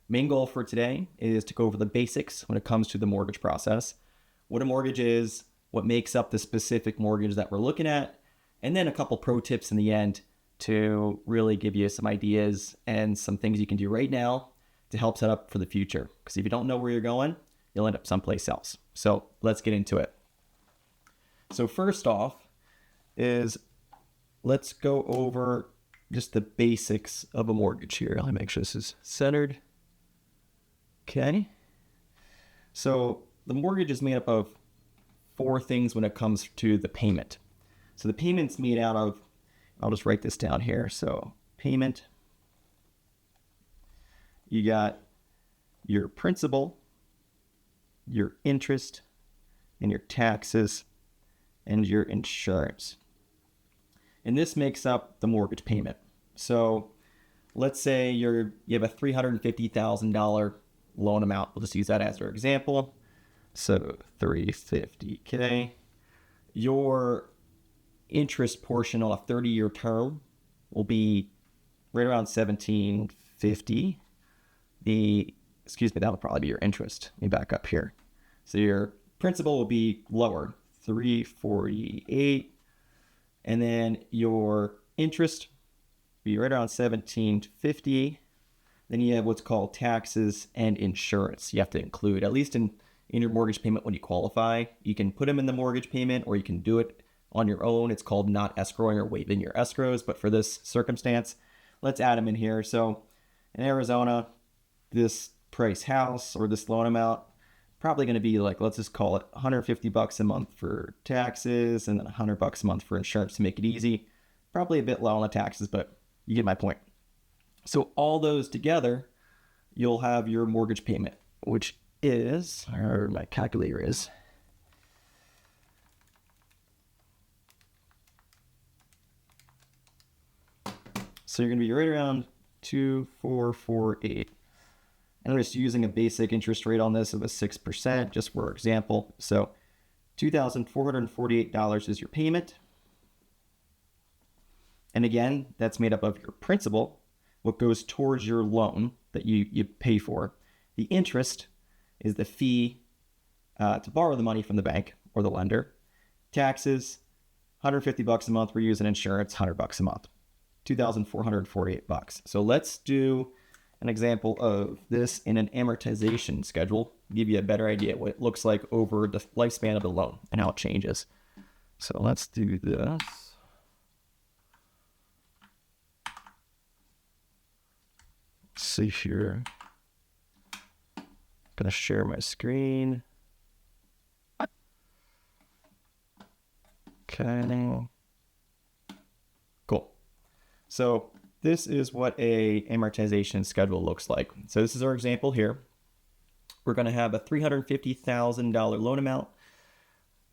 Main goal for today is to go over the basics when it comes to the mortgage process, what a mortgage is, what makes up the specific mortgage that we're looking at, and then a couple pro tips in the end to really give you some ideas and some things you can do right now to help set up for the future. Because if you don't know where you're going, you'll end up someplace else. So let's get into it. So first off is let's go over just the basics of a mortgage here. Let me make sure this is centered. Okay. So the mortgage is made up of four things when it comes to the payment. So the payment's made out of, I'll just write this down here. So payment, you got your principal, your interest, and your taxes, and your insurance. And this makes up the mortgage payment. So let's say you have a $350,000 loan amount. We'll just use that as our example. So $350K. Your interest portion on a 30-year term will be right around $1,750. That would probably be your interest. Let me back up here. So your principal will be lower, $348. And then your interest will be right around $1,750. Then you have what's called taxes and insurance. You have to include, at least in your mortgage payment when you qualify. You can put them in the mortgage payment or you can do it on your own. It's called not escrowing or waiving your escrows. But for this circumstance, let's add them in here. So in Arizona, this price house or this loan amount, probably going to be like, let's just call it $150 a month for taxes and then $100 a month for insurance to make it easy. Probably a bit low on the taxes, but you get my point. So all those together, you'll have your mortgage payment, which is, or my calculator is, so you're going to be right around 2,448. And I'm just using a basic interest rate on this of a 6%, just for example. So $2,448 is your payment. And again, that's made up of your principal, what goes towards your loan that you pay for. The interest is the fee to borrow the money from the bank or the lender. Taxes, $150 a month. We're using insurance, $100 a month. $2,448. So let's do an example of this in an amortization schedule, give you a better idea what it looks like over the lifespan of the loan and how it changes. So let's do this. Let's see here. I'm gonna share my screen. Okay. Cool. So this is what a amortization schedule looks like. So this is our example here. We're going to have a $350,000 loan amount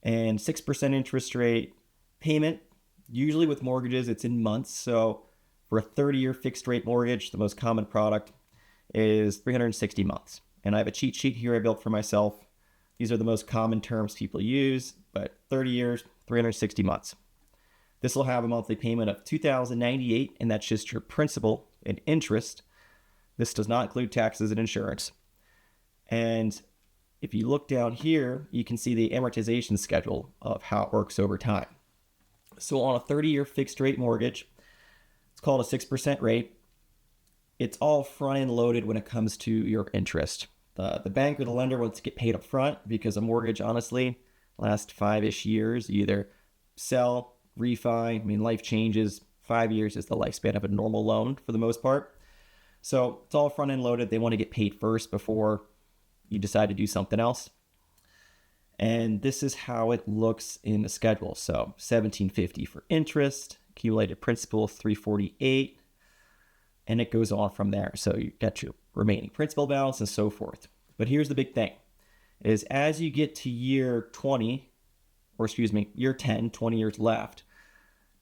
and 6% interest rate payment. Usually with mortgages, it's in months. So for a 30-year fixed rate mortgage, the most common product is 360 months. And I have a cheat sheet here I built for myself. These are the most common terms people use, but 30 years, 360 months. This will have a monthly payment of $2,098, and that's just your principal and interest. This does not include taxes and insurance. And if you look down here, you can see the amortization schedule of how it works over time. So on a 30-year fixed rate mortgage, it's called a 6% rate. It's all front-end loaded when it comes to your interest. The bank or the lender wants to get paid up front because a mortgage, honestly, lasts 5-ish years. You either sell, refi, life changes. 5 years is the lifespan of a normal loan for the most part. So it's all front end loaded. They want to get paid first before you decide to do something else. And this is how it looks in the schedule. So $1,750 for interest, accumulated principal $348, and it goes on from there. So you got your remaining principal balance and so forth. But here's the big thing, is as you get to year 10, 20 years left,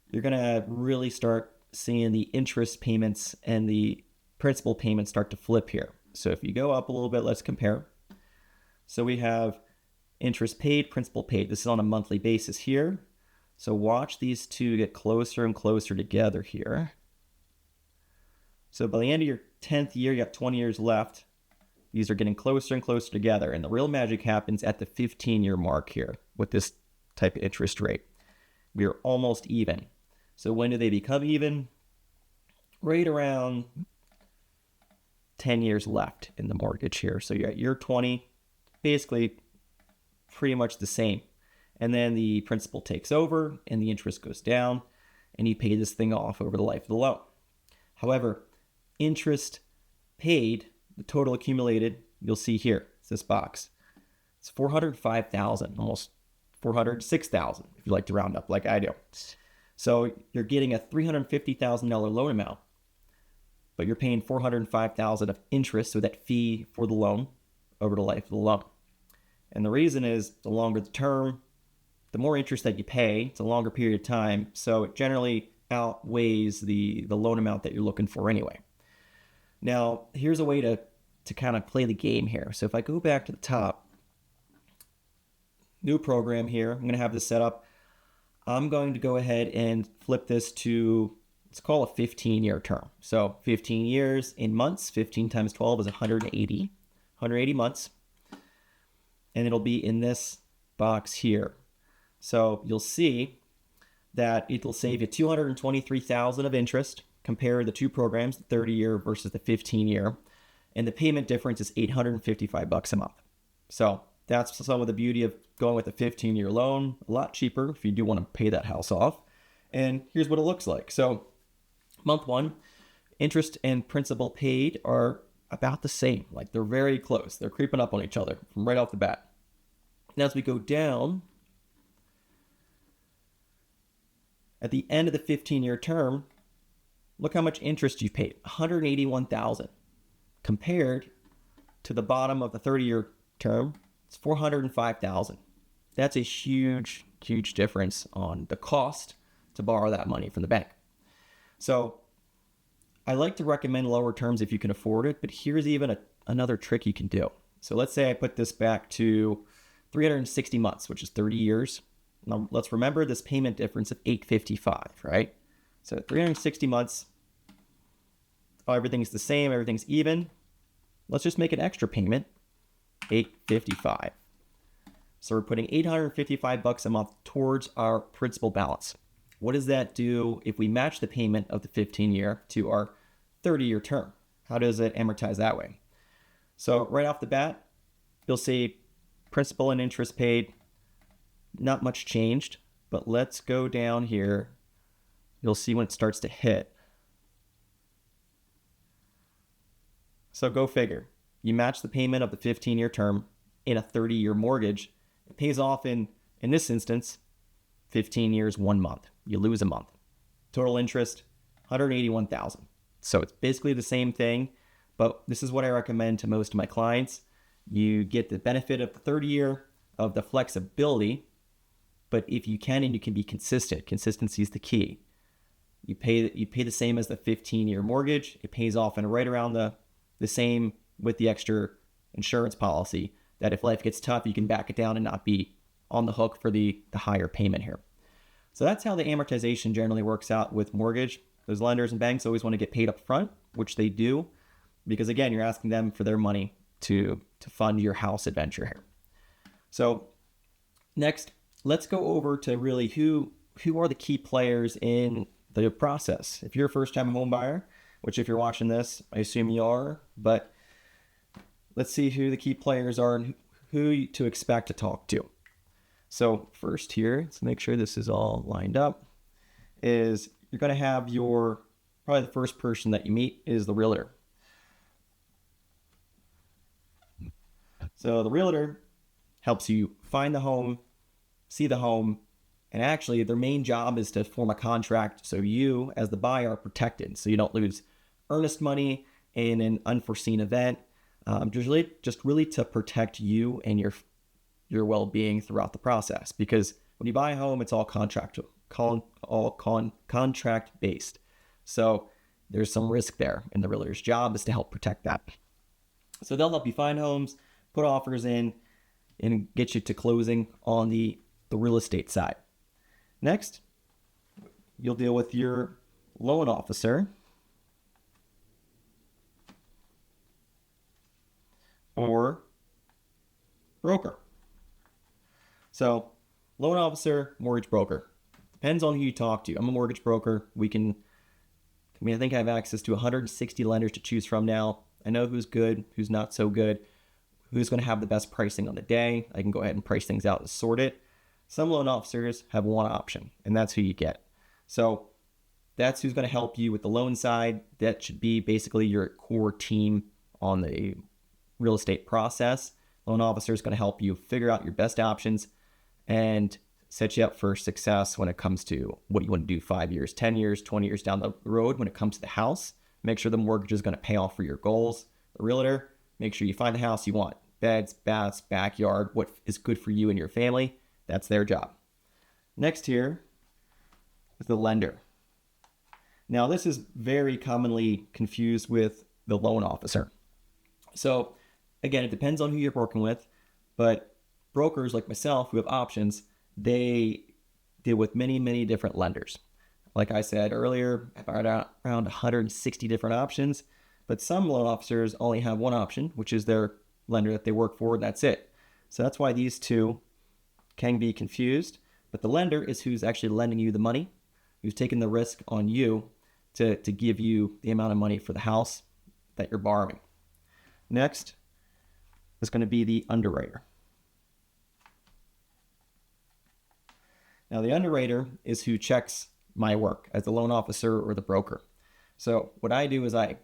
you're going to really start seeing the interest payments and the principal payments start to flip here. So if you go up a little bit, let's compare. So we have interest paid, principal paid. This is on a monthly basis here. So watch these two get closer and closer together here. So by the end of your 10th year, you have 20 years left. These are getting closer and closer together. And the real magic happens at the 15-year mark here with this type of interest rate. We are almost even. So when do they become even? Right around 10 years left in the mortgage here. So you're at year 20, basically pretty much the same. And then the principal takes over and the interest goes down and you pay this thing off over the life of the loan. However, interest paid, the total accumulated, you'll see here, it's this box. It's $405,000, almost $406,000 if you like to round up like I do. So you're getting a $350,000 loan amount, but you're paying $405,000 of interest, so that fee for the loan over the life of the loan. And the reason is the longer the term, the more interest that you pay. It's a longer period of time, so it generally outweighs the loan amount that you're looking for anyway. Now, here's a way to kind of play the game here. So if I go back to the top, new program here, I'm going to have this set up. I'm going to go ahead and flip this to, let's call a 15-year term. So 15 years in months, 15 times 12 is 180 months. And it'll be in this box here. So you'll see that it'll save you $223,000 of interest. Compare the two programs, the 30-year versus the 15-year. And the payment difference is $855 a month. So that's some of the beauty of going with a 15-year loan. A lot cheaper if you do want to pay that house off. And here's what it looks like. So month one, interest and principal paid are about the same. Like they're very close. They're creeping up on each other from right off the bat. Now as we go down, at the end of the 15-year term, look how much interest you've paid, $181,000. Compared to the bottom of the 30-year term, it's $405,000. That's a huge, huge difference on the cost to borrow that money from the bank. So I like to recommend lower terms if you can afford it, but here's even another trick you can do. So let's say I put this back to 360 months, which is 30 years. Now let's remember this payment difference of $855, right? So 360 months, everything's the same, everything's even. Let's just make an extra payment, $855. So we're putting $855 a month towards our principal balance. What does that do if we match the payment of the 15-year to our 30-year term? How does it amortize that way? So right off the bat, you'll see principal and interest paid, not much changed, but let's go down here. You'll see when it starts to hit. So go figure. You match the payment of the 15-year term in a 30-year mortgage. It pays off in this instance, 15 years, 1 month. You lose a month. Total interest, $181,000. So it's basically the same thing, but this is what I recommend to most of my clients. You get the benefit of the 30-year, of the flexibility, but if you can and you can be consistent, consistency is the key. You pay the same as the 15-year mortgage. It pays off in right around the same with the extra insurance policy, that if life gets tough, you can back it down and not be on the hook for the higher payment here. So that's how the amortization generally works out with mortgage. Those lenders and banks always want to get paid up front, which they do, because again, you're asking them for their money to fund your house adventure here. So next, let's go over to really who are the key players in the process. If you're a first-time home buyer, which if you're watching this, I assume you are, but let's see who the key players are and who to expect to talk to. So first here, let's make sure this is all lined up, is you're going to have probably the first person that you meet is the realtor. So the realtor helps you find the home, see the home, and actually their main job is to form a contract so you as the buyer are protected, so you don't lose earnest money in an unforeseen event. Just really to protect you and your well-being throughout the process. Because when you buy a home, it's all contract based. So there's some risk there, and the realtor's job is to help protect that. So they'll help you find homes, put offers in, and get you to closing on the real estate side. Next, you'll deal with your loan officer. broker. So loan officer, mortgage broker. Depends on who you talk to. I'm a mortgage broker. I think I have access to 160 lenders to choose from now. I know who's good, who's not so good, who's going to have the best pricing on the day. I can go ahead and price things out and sort it. Some loan officers have one option, and that's who you get. So that's who's going to help you with the loan side. That should be basically your core team on the real estate process. Loan officer is going to help you figure out your best options and set you up for success when it comes to what you want to do 5 years, 10 years, 20 years down the road when it comes to the house. Make sure the mortgage is going to pay off for your goals. The realtor, make sure you find the house you want. Beds, baths, backyard, what is good for you and your family. That's their job. Next here is the lender. Now, this is very commonly confused with the loan officer. So again, it depends on who you're working with, but brokers like myself who have options, they deal with many, many different lenders. Like I said earlier, I've got around 160 different options, but some loan officers only have one option, which is their lender that they work for, and that's it. So that's why these two can be confused, but the lender is who's actually lending you the money, who's taking the risk on you to give you the amount of money for the house that you're borrowing. Next is going to be the underwriter. Now, the underwriter is who checks my work as the loan officer or the broker. So what I do is I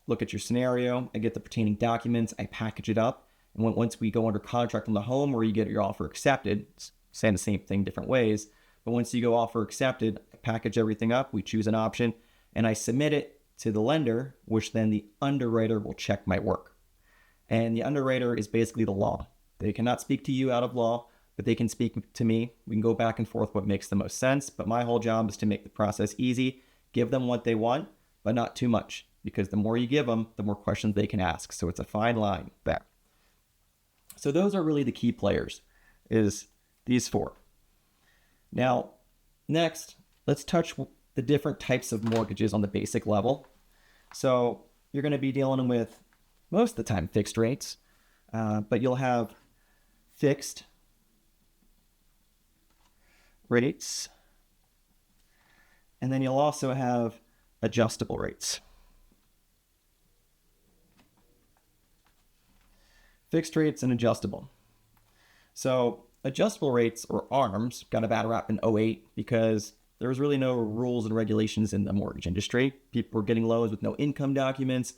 look at your scenario, I get the pertaining documents, I package it up, and once we go under contract on the home or you get your offer accepted, saying the same thing different ways, but once you go offer accepted, I package everything up, we choose an option, and I submit it to the lender, which then the underwriter will check my work. And the underwriter is basically the law. They cannot speak to you out of law, but they can speak to me. We can go back and forth what makes the most sense, but my whole job is to make the process easy, give them what they want, but not too much, because the more you give them, the more questions they can ask. So it's a fine line there. So those are really the key players, is these four. Now, next, let's touch the different types of mortgages on the basic level. So you're going to be dealing with, most of the time, fixed rates, but you'll have fixed rates, and then you'll also have adjustable rates. Fixed rates and adjustable. So adjustable rates, or ARMs, got a bad rap in 2008 because there was really no rules and regulations in the mortgage industry. People were getting loans with no income documents,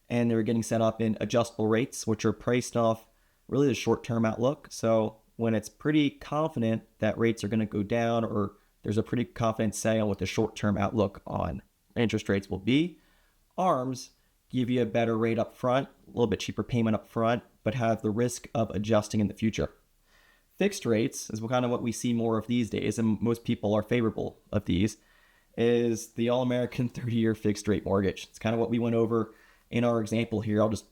and they were getting set up in adjustable rates, which are priced off really the short-term outlook. So when it's pretty confident that rates are going to go down, or there's a pretty confident say on what the short-term outlook on interest rates will be, ARMs give you a better rate up front, a little bit cheaper payment up front, but have the risk of adjusting in the future. Fixed rates is kind of what we see more of these days, and most people are favorable of these, is the all-American 30-year fixed rate mortgage. It's kind of what we went over in our example here. I'll just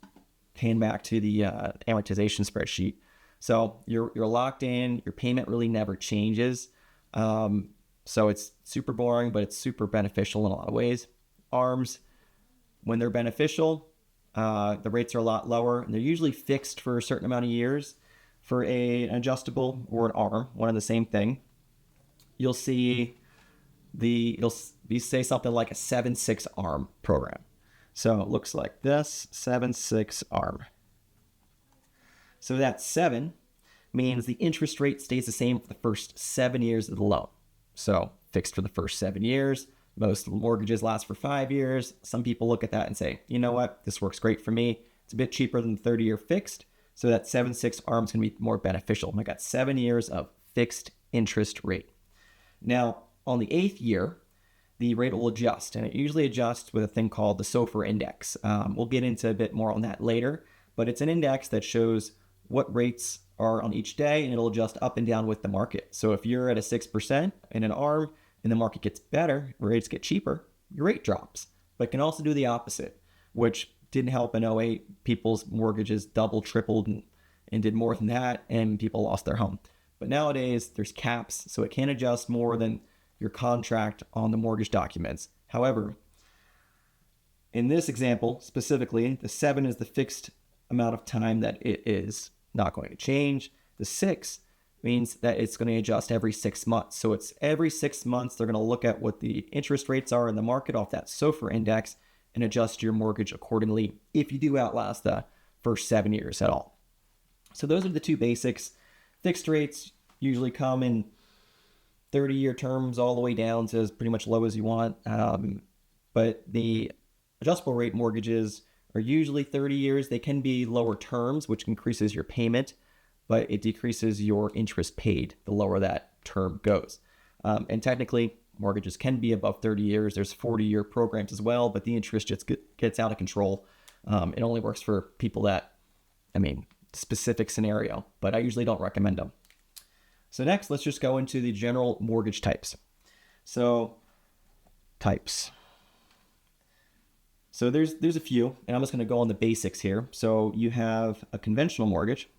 pan back to the amortization spreadsheet. So you're locked in, your payment really never changes. So it's super boring, but it's super beneficial in a lot of ways. ARMs, when they're beneficial, the rates are a lot lower, and they're usually fixed for a certain amount of years. For an adjustable or an ARM, one and the same thing, you'll see you'll say something like a 7-6 ARM program. So it looks like this, 7-6 ARM. So that 7 means the interest rate stays the same for the first 7 years of the loan. So fixed for the first 7 years. Most mortgages last for 5 years. Some people look at that and say, you know what, this works great for me. It's a bit cheaper than the 30-year fixed. So that 7-6 ARM is going to be more beneficial. I got 7 years of fixed interest rate. Now, on the 8th year, the rate will adjust, and it usually adjusts with a thing called the SOFR index. We'll get into a bit more on that later, but it's an index that shows what rates are on each day, and it'll adjust up and down with the market. So if you're at a 6% in an ARM and the market gets better, rates get cheaper, your rate drops. But it can also do the opposite, which didn't help in 2008. People's mortgages doubled, tripled, and did more than that, and people lost their home. But nowadays, there's caps, so it can't adjust more than your contract on the mortgage documents. However, in this example specifically, the 7 is the fixed amount of time that it is not going to change. The 6 means that it's going to adjust every 6 months. So it's every 6 months, they're going to look at what the interest rates are in the market off that SOFR index and adjust your mortgage accordingly if you do outlast the first 7 years at all. So those are the two basics. Fixed rates usually come in 30-year terms all the way down to as pretty much low as you want. But the adjustable rate mortgages are usually 30 years. They can be lower terms, which increases your payment, but it decreases your interest paid the lower that term goes. And technically, mortgages can be above 30 years. There's 40-year programs as well, but the interest just gets out of control. It only works for people that, specific scenario, but I usually don't recommend them. So next, let's just go into the general mortgage types. So types. So there's a few, and I'm just going to go on the basics here. So you have a conventional mortgage.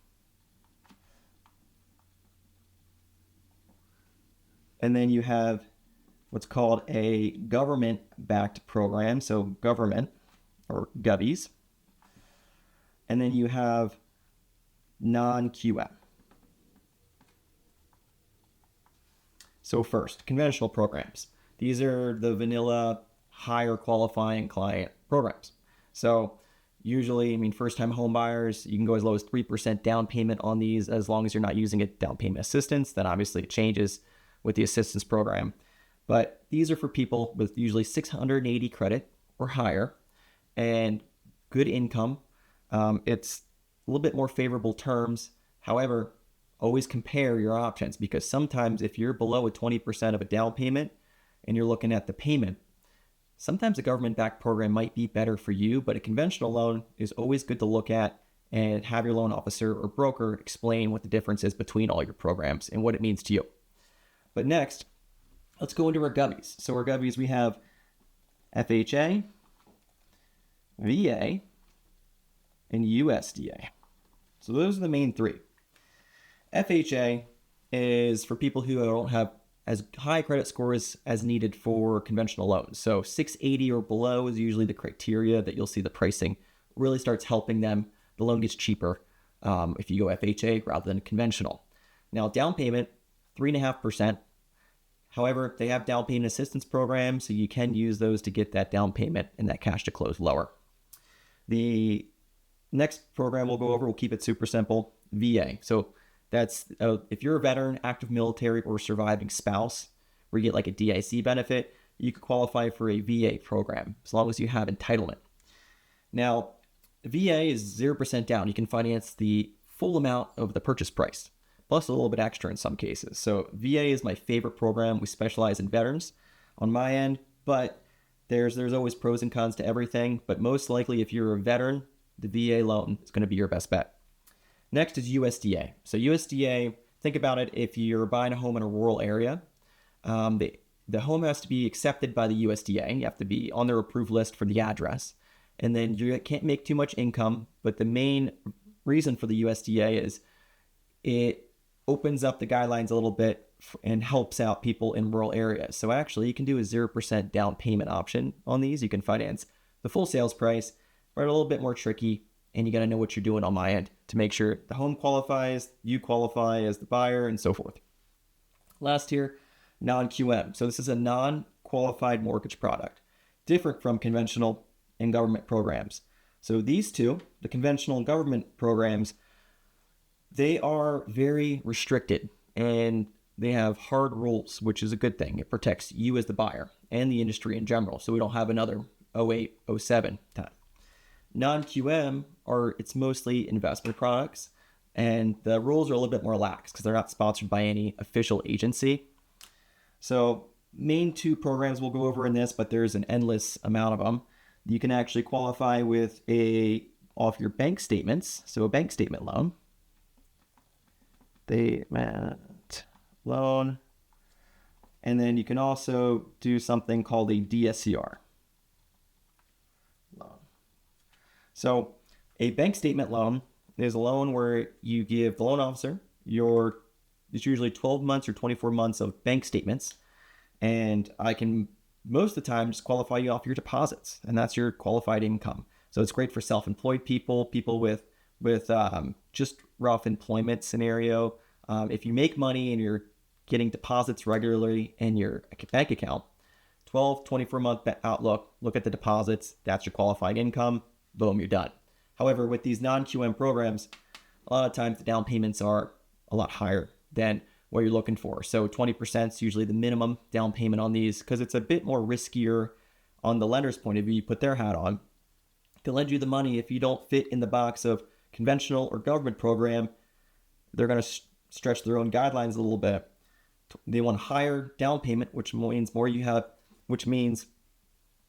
And then you have what's called a government-backed program, so government or govies. And then you have non-QM. So first, conventional programs. These are the vanilla, higher qualifying client programs. So usually, first-time home buyers, you can go as low as 3% down payment on these as long as you're not using a down payment assistance. Then obviously it changes with the assistance program. But these are for people with usually 680 credit or higher and good income. It's a little bit more favorable terms. However, always compare your options, because sometimes if you're below a 20% of a down payment and you're looking at the payment, sometimes a government-backed program might be better for you, but a conventional loan is always good to look at and have your loan officer or broker explain what the difference is between all your programs and what it means to you. But next, let's go into our govies. So our govies, we have FHA, VA, and USDA. So those are the main three. FHA is for people who don't have as high credit scores as needed for conventional loans. So 680 or below is usually the criteria that you'll see the pricing really starts helping them. The loan gets cheaper if you go FHA rather than conventional. Now, down payment, 3.5%. However, they have down payment assistance programs, so you can use those to get that down payment and that cash to close lower. The next program we'll go over, we'll keep it super simple, VA. So that's if you're a veteran, active military, or surviving spouse, where you get like a DIC benefit, you could qualify for a VA program as long as you have entitlement. Now, VA is 0% down. You can finance the full amount of the purchase price, plus a little bit extra in some cases. So VA is my favorite program. We specialize in veterans on my end, but there's always pros and cons to everything. But most likely, if you're a veteran, the VA loan is going to be your best bet. Next is USDA. So USDA, think about it, if you're buying a home in a rural area, the home has to be accepted by the USDA. You have to be on their approved list for the address. And then you can't make too much income. But the main reason for the USDA is it opens up the guidelines a little bit and helps out people in rural areas. So actually, you can do a 0% down payment option on these. You can finance the full sales price, but a little bit more tricky. And you got to know what you're doing on my end to make sure the home qualifies, you qualify as the buyer, and so forth. Last here, non-QM. So this is a non-qualified mortgage product, different from conventional and government programs. So these two, the conventional and government programs, they are very restricted and they have hard rules, which is a good thing. It protects you as the buyer and the industry in general, so we don't have another 08, 07 time. Non-QM it's mostly investment products, and the rules are a little bit more lax because they're not sponsored by any official agency. So main two programs we'll go over in this, but there's an endless amount of them. You can actually qualify with off your bank statements, so a bank statement loan. Loan. And then you can also do something called a DSCR loan. So a bank statement loan is a loan where you give the loan officer it's usually 12 months or 24 months of bank statements, and I can most of the time just qualify you off your deposits, and that's your qualified income. So it's great for self-employed people with with just rough employment scenario. If you make money and you're getting deposits regularly in your bank account, 12, 24-month outlook, look at the deposits, that's your qualifying income, boom, you're done. However, with these non-QM programs, a lot of times the down payments are a lot higher than what you're looking for. So 20% is usually the minimum down payment on these because it's a bit more riskier on the lender's point of view. You put their hat on. To lend you the money, if you don't fit in the box of conventional or government program, they're going to stretch their own guidelines a little bit. They want a higher down payment, which means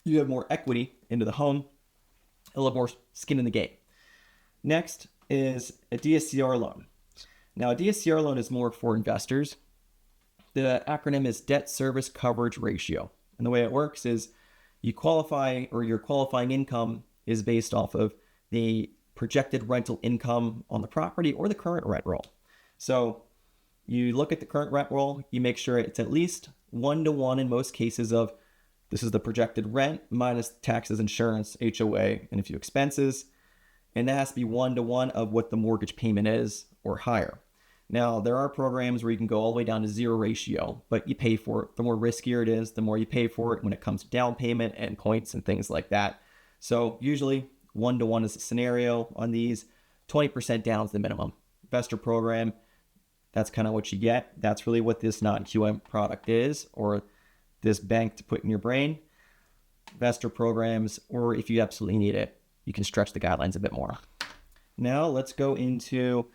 you have more equity into the home, a little more skin in the game. Next is a DSCR loan. Now, a DSCR loan is more for investors. The acronym is Debt Service Coverage Ratio. And the way it works is you qualify, or your qualifying income is based off of the projected rental income on the property or the current rent roll. So you look at the current rent roll, you make sure it's at least 1-to-1 in most cases of this is the projected rent minus taxes, insurance, HOA, and a few expenses. And that has to be 1-to-1 of what the mortgage payment is or higher. Now, there are programs where you can go all the way down to 0 ratio, but you pay for it. The more riskier it is, the more you pay for it when it comes to down payment and points and things like that. So usually 1-to-1 is the scenario on these. 20% down is the minimum. Investor program, that's kind of what you get. That's really what this non-QM product is, or this bank to put in your brain. Investor programs, or if you absolutely need it, you can stretch the guidelines a bit more. Now let's go into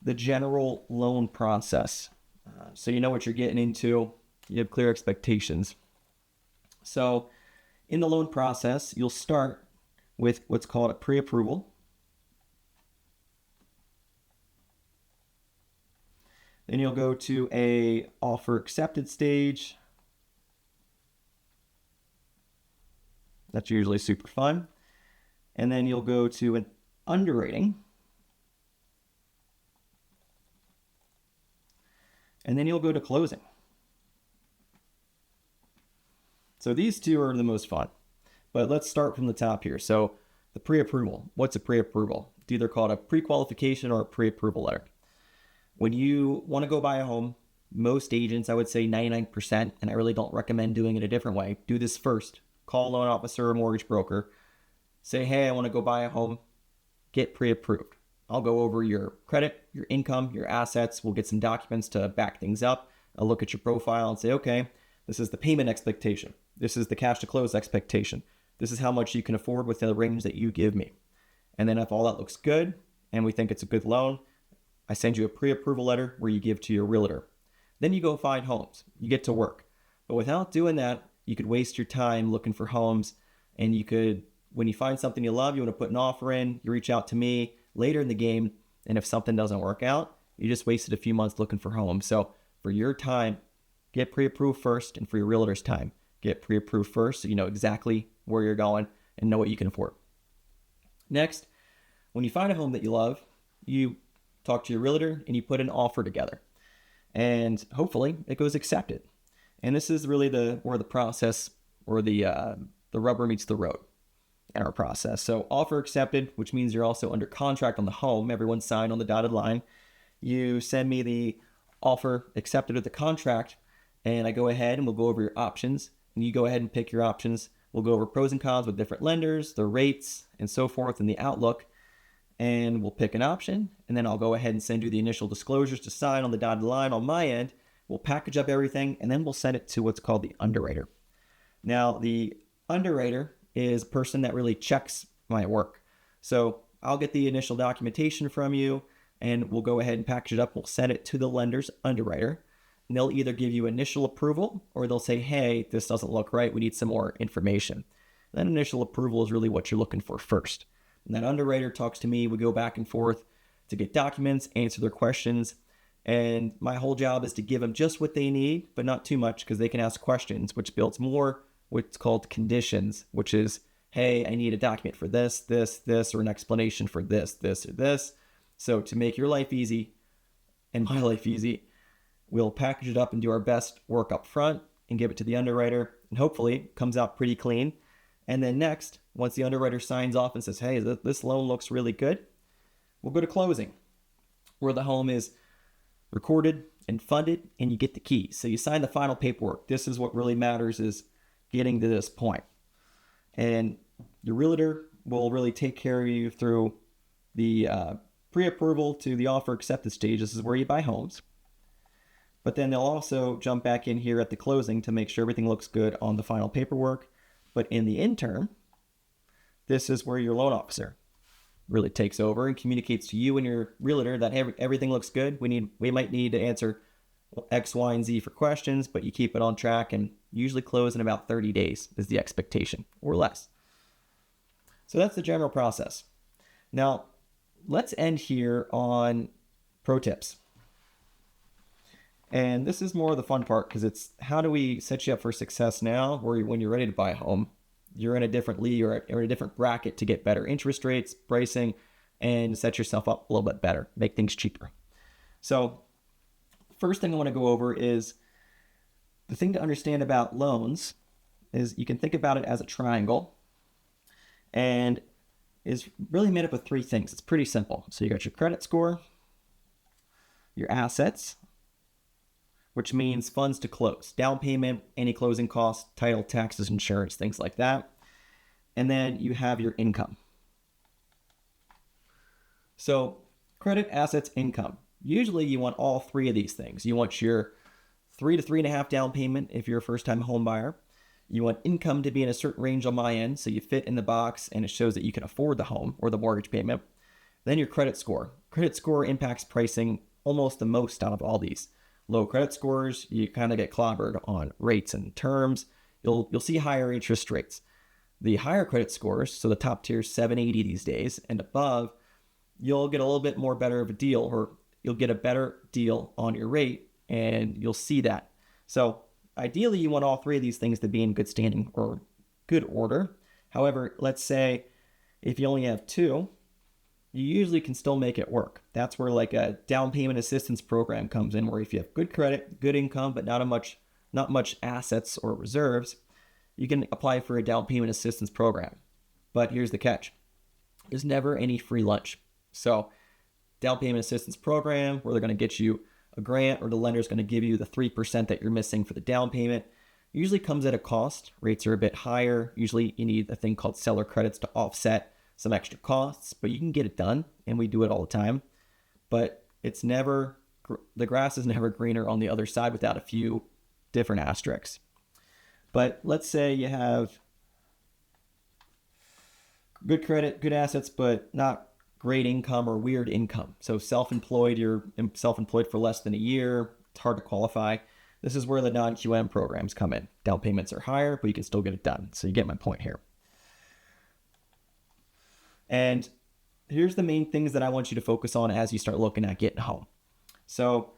the general loan process. So you know what you're getting into. You have clear expectations. So in the loan process, you'll start with what's called a pre-approval. Then you'll go to a offer accepted stage. That's usually super fun. And then you'll go to an underwriting. And then you'll go to closing. So these two are the most fun. But let's start from the top here. So the pre-approval. What's a pre-approval? It's either called a pre-qualification or a pre-approval letter. When you want to go buy a home, most agents, I would say 99%, and I really don't recommend doing it a different way, do this first. Call a loan officer or mortgage broker. Say, hey, I want to go buy a home. Get pre-approved. I'll go over your credit, your income, your assets. We'll get some documents to back things up. I'll look at your profile and say, okay, this is the payment expectation. This is the cash to close expectation. This is how much you can afford within the range that you give me. And then if all that looks good and we think it's a good loan, I send you a pre-approval letter where you give to your realtor. Then you go find homes. You get to work. But without doing that, you could waste your time looking for homes. And you could, when you find something you love, you want to put an offer in, you reach out to me later in the game. And if something doesn't work out, you just wasted a few months looking for homes. So for your time, get pre-approved first. And for your realtor's time, get pre-approved first so you know exactly where you're going and know what you can afford. Next, when you find a home that you love, you talk to your realtor and you put an offer together. And hopefully it goes accepted. And this is really where the process or the rubber meets the road in our process. So offer accepted, which means you're also under contract on the home. Everyone's signed on the dotted line. You send me the offer accepted with the contract, and I go ahead and we'll go over your options. And you go ahead and pick your options. We'll go over pros and cons with different lenders, the rates, and so forth, and the outlook. And we'll pick an option, and then I'll go ahead and send you the initial disclosures to sign on the dotted line on my end. We'll package up everything, and then we'll send it to what's called the underwriter. Now, the underwriter is a person that really checks my work. So I'll get the initial documentation from you, and we'll go ahead and package it up. We'll send it to the lender's underwriter, and they'll either give you initial approval, or they'll say, hey, this doesn't look right. We need some more information. That initial approval is really what you're looking for first. And that underwriter talks to me. We go back and forth to get documents, answer their questions. And my whole job is to give them just what they need, but not too much because they can ask questions, which builds more what's called conditions, which is, hey, I need a document for this, or an explanation for this, or this. So to make your life easy and my life easy, we'll package it up and do our best work up front and give it to the underwriter. And hopefully it comes out pretty clean. And then next, once the underwriter signs off and says, hey, this loan looks really good, we'll go to closing, where the home is recorded and funded and you get the keys. So you sign the final paperwork. This is what really matters, is getting to this point. And your realtor will really take care of you through the pre-approval to the offer acceptance stage. This is where you buy homes. But then they'll also jump back in here at the closing to make sure everything looks good on the final paperwork. But in the interim, this is where your loan officer really takes over and communicates to you and your realtor that everything looks good. We might need to answer X, Y, and Z for questions, but you keep it on track and usually close in about 30 days is the expectation, or less. So that's the general process. Now, let's end here on pro tips. And this is more of the fun part, because it's how do we set you up for success now, where when you're ready to buy a home, you're in a different league or in a different bracket to get better interest rates, pricing, and set yourself up a little bit better, make things cheaper. So first thing I want to go over is the thing to understand about loans is you can think about it as a triangle, and is really made up of three things. It's pretty simple. So you got your credit score, your assets, which means funds to close, down payment, any closing costs, title, taxes, insurance, things like that. And then you have your income. So credit, assets, income. Usually you want all three of these things. You want your 3 to 3.5 down payment if you're a first-time home buyer. You want income to be in a certain range on my end, so you fit in the box and it shows that you can afford the home or the mortgage payment. Then your credit score. Credit score impacts pricing almost the most out of all these. Low credit scores, you kind of get clobbered on rates and terms. You'll see higher interest rates. The higher credit scores, so the top tier is 780 these days and above, you'll get a little bit more better of a deal, or you'll get a better deal on your rate, and you'll see that. So ideally, you want all three of these things to be in good standing or good order. However, let's say if you only have two, you usually can still make it work. That's where like a down payment assistance program comes in, where if you have good credit, good income, but not much assets or reserves, you can apply for a down payment assistance program. But here's the catch. There's never any free lunch. So down payment assistance program, where they're going to get you a grant, or the lender's going to give you the 3% that you're missing for the down payment, usually comes at a cost. Rates are a bit higher. Usually you need a thing called seller credits to offset some extra costs, but you can get it done, and we do it all the time. But the grass is never greener on the other side without a few different asterisks. But let's say you have good credit, good assets, but not great income or weird income. So self-employed, you're self-employed for less than a year, it's hard to qualify. This is where the non-QM programs come in. Down payments are higher, but you can still get it done. So you get my point here. And here's the main things that I want you to focus on as you start looking at getting home. So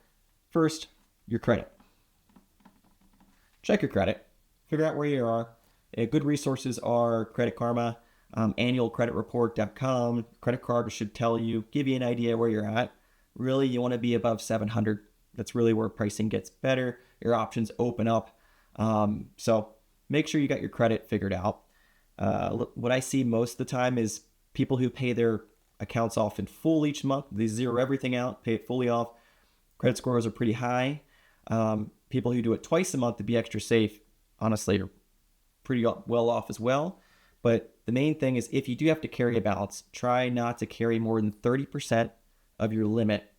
first, your credit. Check your credit. Figure out where you are. Good resources are Credit Karma, annualcreditreport.com. Credit card should give you an idea where you're at. Really, you want to be above 700. That's really where pricing gets better. Your options open up. So make sure you got your credit figured out. What I see most of the time is people who pay their accounts off in full each month. They zero everything out, pay it fully off. Credit scores are pretty high. People who do it twice a month to be extra safe, honestly, are pretty well off as well. But the main thing is, if you do have to carry a balance, try not to carry more than 30% of your limit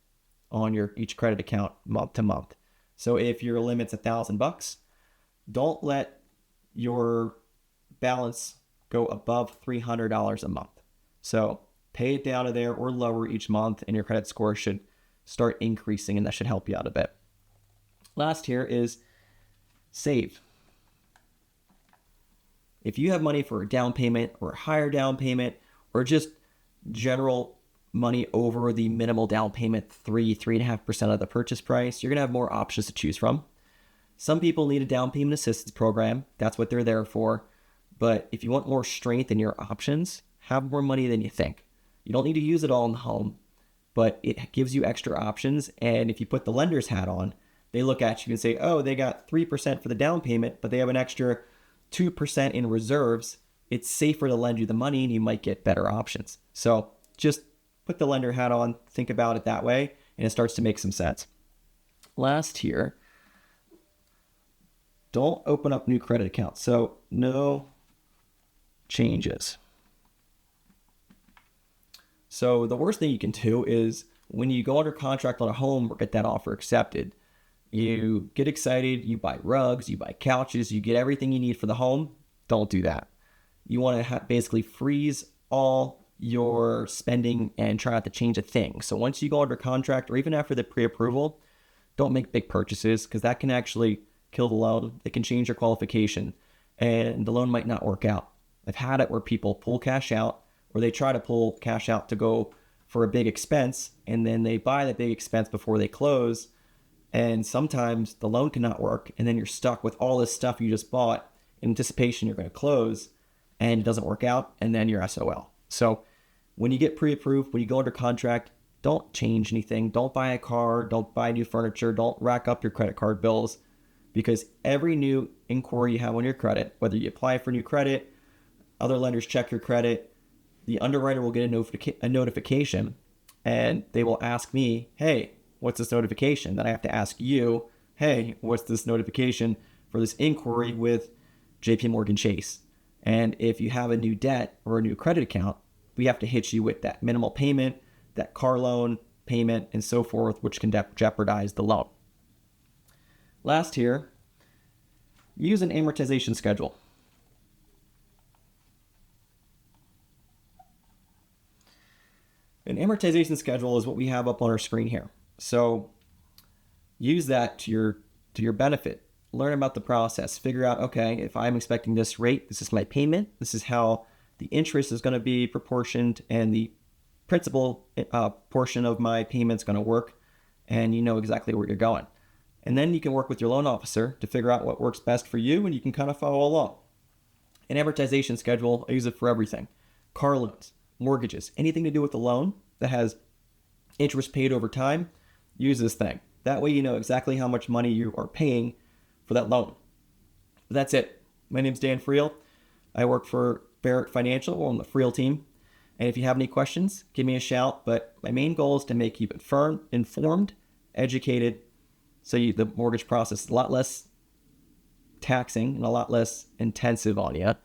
on each credit account month to month. So if your limit's $1,000, don't let your balance go above $300 a month. So pay it down to there or lower each month, and your credit score should start increasing, and that should help you out a bit. Last here is save. If you have money for a down payment or a higher down payment, or just general money over the minimal down payment, 3.5% of the purchase price, you're going to have more options to choose from. Some people need a down payment assistance program. That's what they're there for. But if you want more strength in your options, have more money than you think. You don't need to use it all in the home, but it gives you extra options. And if you put the lender's hat on, they look at you and say, oh, they got 3% for the down payment, but they have an extra 2% in reserves. It's safer to lend you the money, and you might get better options. So just put the lender hat on, think about it that way, and it starts to make some sense. Last here, don't open up new credit accounts. So no changes. So the worst thing you can do is when you go under contract on a home or get that offer accepted, you get excited, you buy rugs, you buy couches, you get everything you need for the home. Don't do that. You want to basically freeze all your spending and try not to change a thing. So once you go under contract or even after the pre-approval, don't make big purchases because that can actually kill the loan. It can change your qualification and the loan might not work out. I've had it where people pull cash out or they try to pull cash out to go for a big expense and then they buy that big expense before they close. And sometimes the loan cannot work and then you're stuck with all this stuff you just bought in anticipation you're going to close and it doesn't work out and then you're SOL. So when you get pre-approved, when you go under contract, don't change anything. Don't buy a car. Don't buy new furniture. Don't rack up your credit card bills because every new inquiry you have on your credit, whether you apply for new credit, other lenders check your credit, the underwriter will get a notification and they will ask me, hey, what's this notification? Then I have to ask you, hey, what's this notification for this inquiry with JP Morgan Chase? And if you have a new debt or a new credit account, we have to hit you with that minimal payment, that car loan payment, and so forth, which can jeopardize the loan. Last here, use an amortization schedule. An amortization schedule is what we have up on our screen here. So use that to your benefit. Learn about the process. Figure out, okay, if I'm expecting this rate, this is my payment. This is how the interest is going to be proportioned and the principal portion of my payment is going to work. And you know exactly where you're going. And then you can work with your loan officer to figure out what works best for you and you can kind of follow along. An amortization schedule, I use it for everything. Car loans, mortgages, anything to do with the loan that has interest paid over time, use this thing. That way you know exactly how much money you are paying for that loan. But that's it. My name's Dan Friel. I work for Barrett Financial on the Friel team. And if you have any questions, give me a shout. But my main goal is to make you informed, educated, so the mortgage process is a lot less taxing and a lot less intensive on you.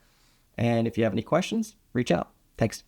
And if you have any questions, reach out. Thanks.